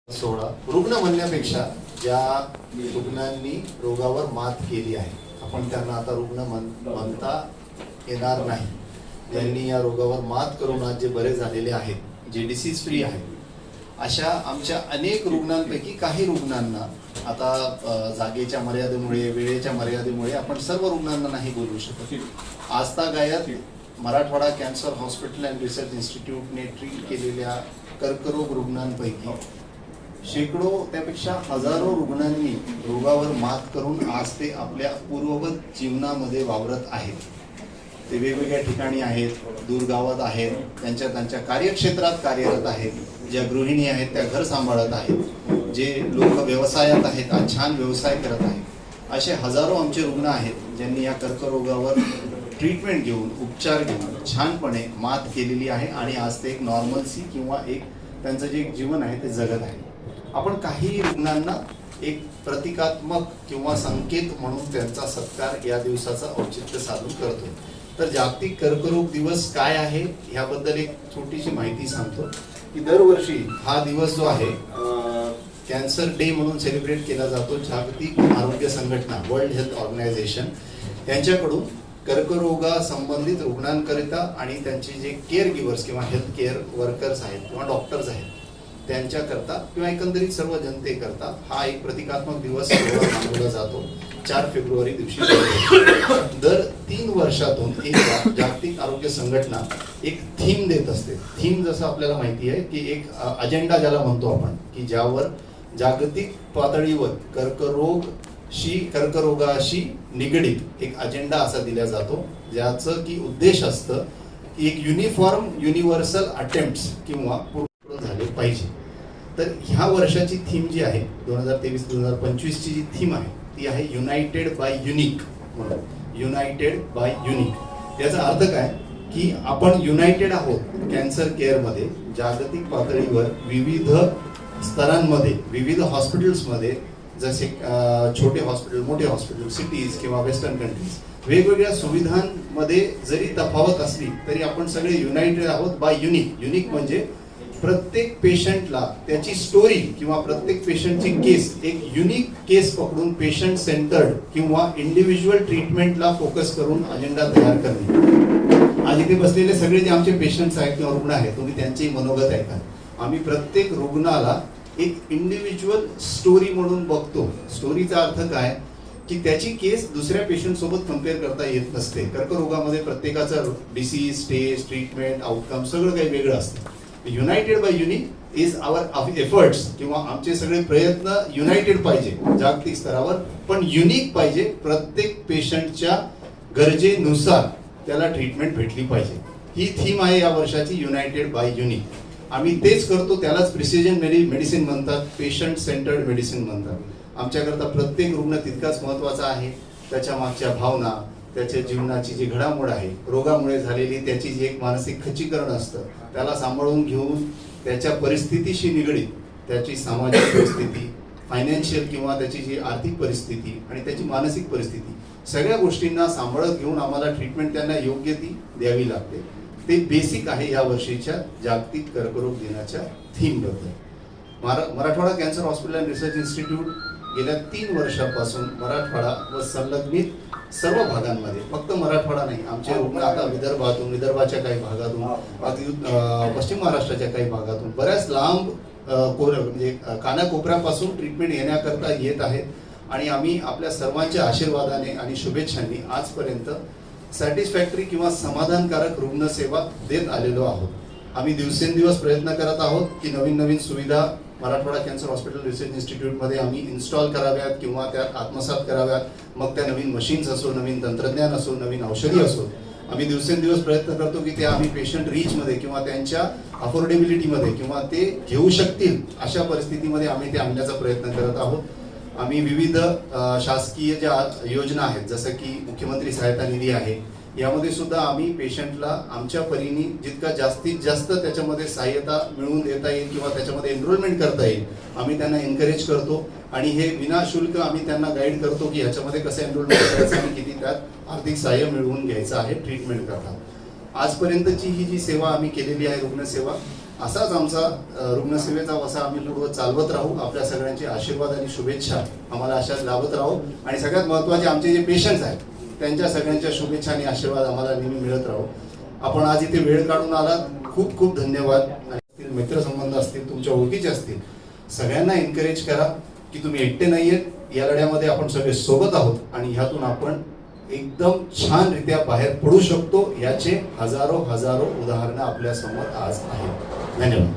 16 रुग्ण म्हणण्यापेक्षा ज्या रुग्णांनी रोगावर मात केली आहे, आपण त्यांना आता रुग्ण म्हणता येणार नाही. ज्यांनी या रोगावर मात करून आज जे बरे झालेले आहेत, जे डिसीज फ्री आहेत, अशा आमच्या अनेक रुग्णांपैकी काही रुग्णांना आता जागेच्या मर्यादेमुळे, वेळेच्या मर्यादेमुळे आपण सर्व रुग्णांना नाही बोलवू शकत. आजतागायत Marathwada cancer hospital and research इन्स्टिट्यूटने ट्रीट केलेल्या कर्करोग रुग्णांपैकी शेकडो, त्यापेक्षा हजारो रुग्णांनी रोगावर मात करून आज ते आपल्या पूर्ववत जीवनामध्ये वावरत आहेत. ते वेगवेगळ्या ठिकाणी आहेत, दूरगावात आहेत, त्यांच्या कार्यक्षेत्रात कार्यरत आहेत. ज्या गृहिणी आहेत त्या घर सांभाळत आहेत, जे लोक व्यवसायात आहेत, आज छान व्यवसाय करत आहेत. असे हजारो आमचे रुग्ण आहेत ज्यांनी या कर्करोगावर ट्रीटमेंट घेऊन, उपचार घेऊन छानपणे मात केलेली आहे आणि आज ते एक नॉर्मलसी किंवा एक त्यांचं जे जीवन आहे ते जगत आहे. आपण काही रुग्णांना एक प्रतिकात्मक किंवा संकेत म्हणून त्यांचा सत्कार या दिवसाचा औचित्य साधून करतो. तर जागतिक कर्करोग दिवस काय आहे ह्याबद्दल एक छोटीशी माहिती सांगतो की दरवर्षी हा दिवस जो आहे कॅन्सर डे म्हणून सेलिब्रेट केला जातो. जागतिक आरोग्य संघटना, वर्ल्ड हेल्थ ऑर्गनायझेशन यांच्याकडून कर्करोगा संबंधित रुग्णांकरिता आणि त्यांचे जे केअर गिव्हर्स किंवा हेल्थ केअर वर्कर्स आहेत किंवा डॉक्टर्स आहेत त्यांच्याकरता किंवा एकंदरीत सर्व जनतेकरता हा एक प्रतिकात्मक दिवस मानवला जातो. 4 फेब्रुवारी दिवशी दर 3 वर्षातून एक जागतिक आरोग्य संघटना एक थीम देत असते. थीम जसं आपल्याला माहिती आहे की एक अजेंडा ज्याला म्हणतो आपण, की ज्यावर जागतिक पातळीवर कर्करोगाशी निगडीत एक अजेंडा असा दिला जातो, ज्याचं की उद्देश असतं की एक युनिफॉर्म युनिव्हर्सल अटेम्प्ट्स किंवा झाले पाहिजे. तर ह्या वर्षाची थीम जी आहे 2023-2025 ची जी थीम आहे ती आहे युनायटेड बाय युनिक म्हणून. युनायटेड बाय युनिक याचा अर्थ काय की आपण युनायटेड आहोत कॅन्सर केअर मध्ये. जागतिक पातळीवर विविध स्तरांमध्ये, विविध हॉस्पिटल्समध्ये, जसे छोटे हॉस्पिटल, मोठे हॉस्पिटल, सिटीज किंवा वेस्टर्न कंट्रीज, वेगवेगळ्या सुविधांमध्ये जरी तफावत असली तरी आपण सगळे युनायटेड आहोत बाय युनिक. युनिक म्हणजे प्रत्येक पेशंटला त्याची स्टोरी किंवा प्रत्येक पेशंटची केस एक युनिक केस पकडून पेशंट सेंटर्ड किंवा इंडिव्हिज्युअल ट्रीटमेंटला फोकस करून अजेंडा तयार करणे. आज इथे बसलेले सगळे जे आमचे पेशंट्स आहेत किंवा रुग्ण आहेत, तुम्ही त्यांचेही मनोगत ऐका. आम्ही प्रत्येक रुग्णाला एक इंडिव्हिज्युअल स्टोरी म्हणून बघतो. स्टोरीचा अर्थ काय की त्याची केस दुसऱ्या पेशंट सोबत कम्पेअर करता येत नसते. कर्करोगामध्ये प्रत्येकाचं डिसीज, स्टेज, ट्रीटमेंट, आउटकम सगळं काही वेगळं असतं. United by unique is our efforts किंवा आमचे सगळे प्रयत्न युनायटेड पाहिजे जागतिक स्तरावर, पण युनिक पाहिजे. प्रत्येक पेशंटच्या गरजेनुसार त्याला ट्रीटमेंट भेटली पाहिजे. ही थीम आहे या वर्षाची, युनायटेड बाय युनिक. आम्ही तेच करतो, त्यालाच प्रिसिजन मेडिसिन म्हणतात, पेशंट सेंटर्ड मेडिसिन म्हणतात. आमच्याकरता प्रत्येक रुग्ण तितकाच महत्वाचा आहे. त्याच्या मागच्या भावना, त्याच्या जीवनाची जी घडामोड आहे, रोगामुळे झालेली त्याची जी एक मानसिक खच्चीकरण असतं, त्याला सांभाळून घेऊन त्याच्या परिस्थितीशी निगडीत त्याची सामाजिक परिस्थिती, फायनान्शियल किंवा त्याची जी आर्थिक परिस्थिती आणि त्याची मानसिक परिस्थिती, सगळ्या गोष्टींना सांभाळत घेऊन आम्हाला ट्रीटमेंट त्यांना योग्य ती द्यावी लागते. ते बेसिक आहे या वर्षीच्या जागतिक कर्करोग दिनाच्या थीम बद्दल. Marathwada cancer hospital and research institute गेल्या 3 वर्षापासून मराठवाडा व संलग्नित सर्व भागांमध्ये, फक्त मराठवाडा नाही, आमचे रुग्ण आता विदर्भातून, विदर्भाच्या काही भागातून, पश्चिम महाराष्ट्राच्या काही भागातून, बऱ्याच लांब म्हणजे कानाकोपऱ्यापासून ट्रीटमेंट घेण्याकरता येत आहेत. आणि आम्ही आपल्या सर्वांच्या आशीर्वादाने आणि शुभेच्छांनी आजपर्यंत सॅटिस्फॅक्टरी किंवा समाधानकारक रुग्णसेवा देत आलेलो आहोत. आम्ही दिवसेंदिवस प्रयत्न करत आहोत की नवीन नवीन सुविधा मराठवाडा कॅन्सर हॉस्पिटल रिसर्च इन्स्टिट्यूटमध्ये आम्ही इन्स्टॉल कराव्यात किंवा त्यात आत्मसात कराव्यात. मग त्या नवीन मशीन्स असो, नवीन तंत्रज्ञान असो, नवीन औषधी असो, आम्ही दिवसेंदिवस प्रयत्न करतो की ते आम्ही पेशंट रीचमध्ये किंवा त्यांच्या अफोर्डेबिलिटीमध्ये किंवा ते घेऊ शकतील अशा परिस्थितीमध्ये आम्ही ते आणण्याचा प्रयत्न करत आहोत. आम्ही विविध शासकीय ज्या योजना आहेत, जसं की मुख्यमंत्री सहायता निधी आहे, यामध्ये सुद्धा आम्ही पेशंटला आमच्या परीने जितका जास्तीत जास्त त्याच्यामध्ये सहाय्यता मिळवून देता येईल किंवा त्याच्यामध्ये एनरोलमेंट करता येईल आम्ही त्यांना एनकरेज करतो. आणि हे विनाशुल्क आम्ही त्यांना गाईड करतो की ह्याच्यामध्ये कसं एनरोलमेंट करायचं आणि किती त्यात आर्थिक सहाय्य मिळवून घ्यायचं आहे ट्रीटमेंट करता. आजपर्यंतची ही जी सेवा आम्ही केलेली आहे रुग्णसेवा, असाच आमचा रुग्णसेवेचा वसा आम्ही पुढे चालवत राहू. आपल्या सगळ्यांचे आशीर्वाद आणि शुभेच्छा आम्हाला अशाच लाभत राहू. आणि सगळ्यात महत्त्वाचे आमचे जे पेशंट्स आहेत त्यांच्या सगळ्यांच्या शुभेच्छा आणि आशीर्वाद आम्हाला नेहमी मिळत राहू. आपण आज इथे वेळ काढून आलात, खूप खूप धन्यवाद. मित्रसंबंध असतील, तुमच्या ओळखीचे असतील, सगळ्यांना एनकरेज करा की तुम्ही एकटे नाहीयेत. या लढ्यामध्ये आपण सगळे सोबत आहोत आणि ह्यातून आपण एकदम छानरित्या बाहेर पडू शकतो. याचे हजारो उदाहरणं आपल्या समोर आज आहेत. धन्यवाद.